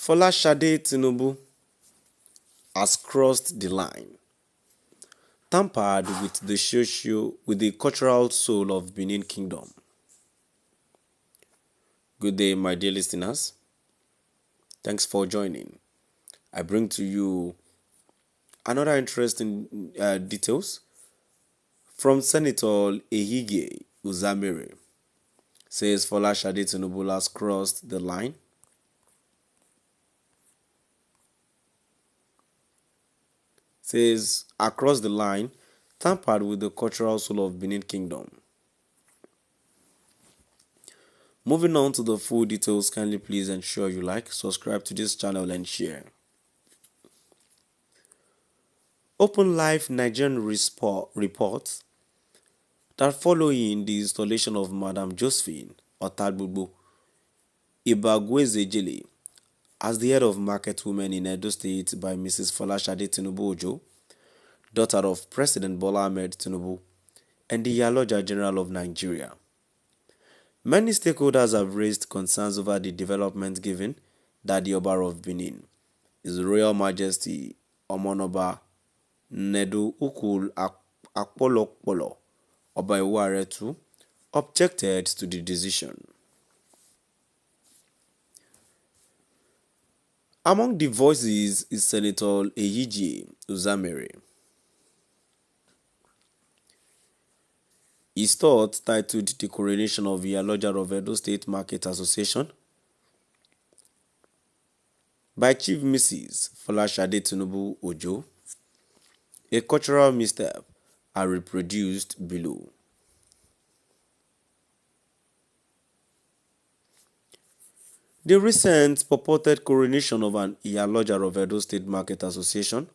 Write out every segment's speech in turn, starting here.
Folashade Tinubu has crossed the line, tampered with the cultural soul of Benin Kingdom. Good day, my dear listeners. Thanks for joining. I bring to you another interesting details from Senator Ehige Uzamere. Says Folashade Tinubu has crossed the line. Says across the line, tampered with the cultural soul of Benin Kingdom. Moving on to the full details, kindly please ensure you like, subscribe to this channel and share. Open Life Nigerian reports that following the installation of Madam Josephine Otadbubu Ibagwezejele as the head of market women in Edo State by Mrs. Folashade Tinubu Ojo, daughter of President Bola Ahmed Tinubu and the Iyaloja General of Nigeria, many stakeholders have raised concerns over the development given that the Oba of Benin, His Royal Majesty Omonoba Nedu Ukul Akpolokpolo Oba Iwaretu, objected to the decision. Among the voices is Senator Ehige Uzamere. His thoughts titled The Coronation of Iyaloja of Edo State Market Association by Chief Mrs. Folashade Tinubu Ojo, a cultural misstep, are reproduced below. The recent purported coronation of an Iyaloja of Edo State Market Association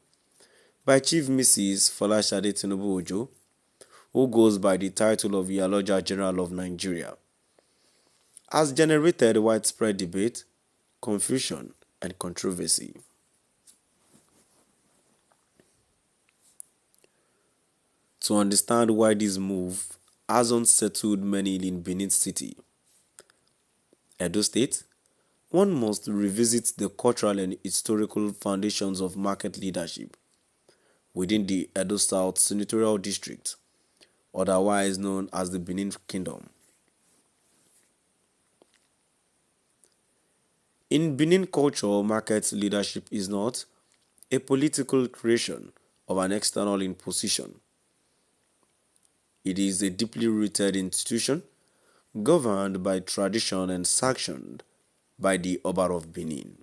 by Chief Mrs. Folashade Tinubu Ojo, who goes by the title of Iyaloja General of Nigeria, has generated widespread debate, confusion, and controversy. To understand why this move has unsettled many in Benin City, Edo State, one must revisit the cultural and historical foundations of market leadership within the Edo South Senatorial District, otherwise known as the Benin Kingdom. In Benin culture, market leadership is not a political creation of an external imposition. It is a deeply rooted institution governed by tradition and sanctioned by the Oba of Benin.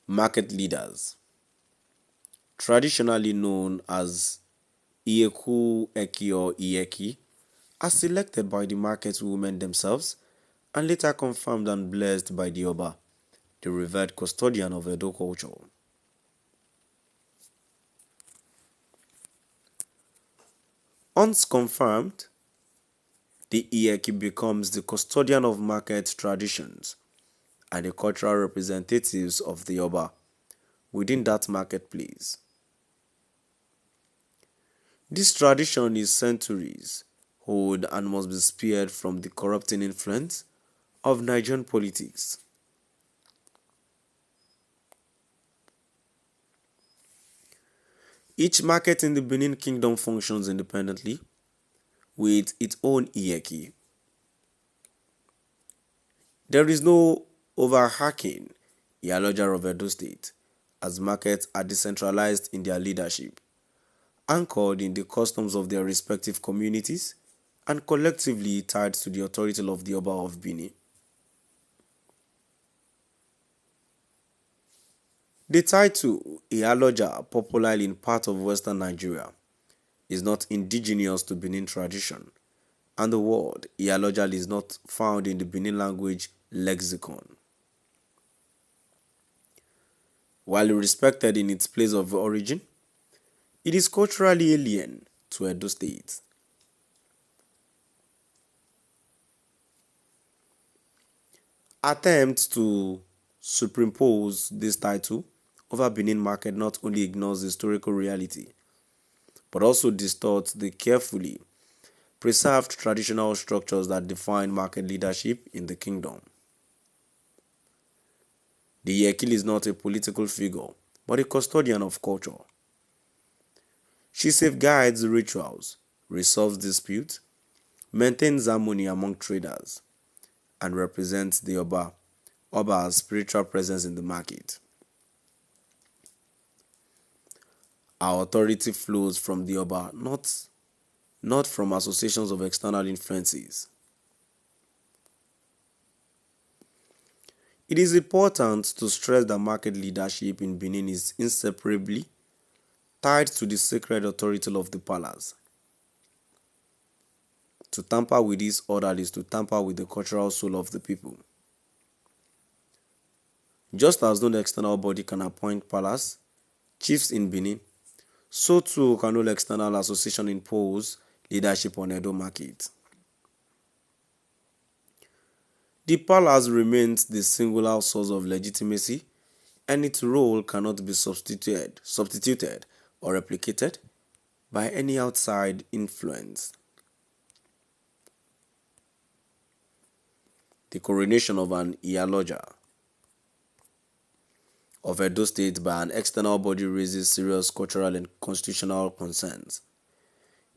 Market leaders, traditionally known as Iyeku Eki or Iyeki, are selected by the market women themselves and later confirmed and blessed by the Oba, the revered custodian of Edo culture. Once confirmed, the Iyeki becomes the custodian of market traditions and the cultural representatives of the Oba within that marketplace. This tradition is centuries old and must be spared from the corrupting influence of Nigerian politics. Each market in the Benin Kingdom functions independently with its own Iyeki. There is no overhacking Iyaloja of Edo State, as markets are decentralized in their leadership, anchored in the customs of their respective communities, and collectively tied to the authority of the Oba of Benin. The title Iyaloja, popular in part of Western Nigeria, is not indigenous to Benin tradition, and the word Iyaloja is not found in the Benin language lexicon. While respected in its place of origin, it is culturally alien to Edo State. Attempts to superimpose this title over Benin market not only ignores historical reality, but also distorts the carefully preserved traditional structures that define market leadership in the kingdom. The Yekil is not a political figure, but a custodian of culture. She safeguards rituals, resolves disputes, maintains harmony among traders, and represents the Oba's spiritual presence in the market. Our authority flows from the Oba, not from associations of external influences. It is important to stress that market leadership in Benin is inseparably tied to the sacred authority of the palace. To tamper with this order is to tamper with the cultural soul of the people. Just as no external body can appoint palace chiefs in Benin, so too can no external association impose leadership on Edo market. The palace remains the singular source of legitimacy, and its role cannot be substituted or replicated by any outside influence. The coronation of an Iyaloja of Edo State by an external body raises serious cultural and constitutional concerns.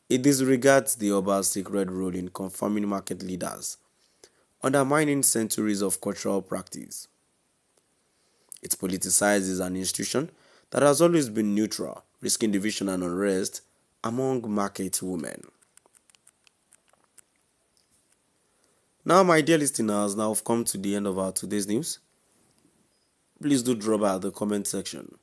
It disregards the Oba's sacred role in confirming market leaders, undermining centuries of cultural practice. It politicizes an institution that has always been neutral, risking division and unrest among market women. Now, my dear listeners, now have come to the end of our today's news. Please do drop by the comment section